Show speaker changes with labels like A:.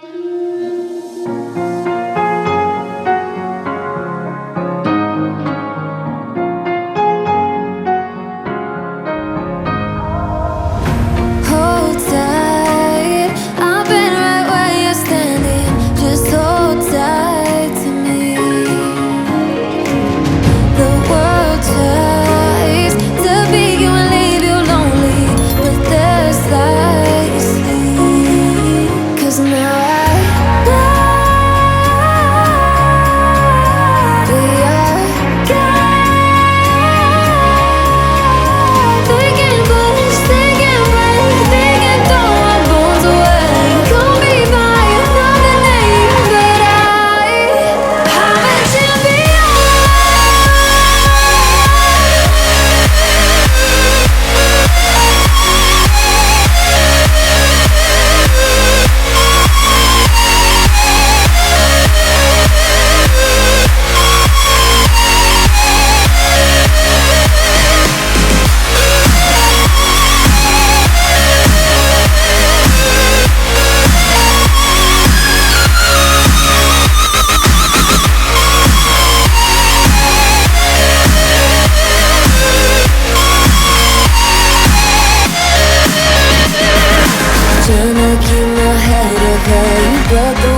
A: Hold tight, I've been right where you're standing. Just hold tight to me. The world tries to beat you and leave you lonely, but there's light you sleep. 'Cause now I know we are God. They can push, they can break, they can throw our bones away. Call me by another name, but I'm a champion. Tryna keep my head up high, you brought the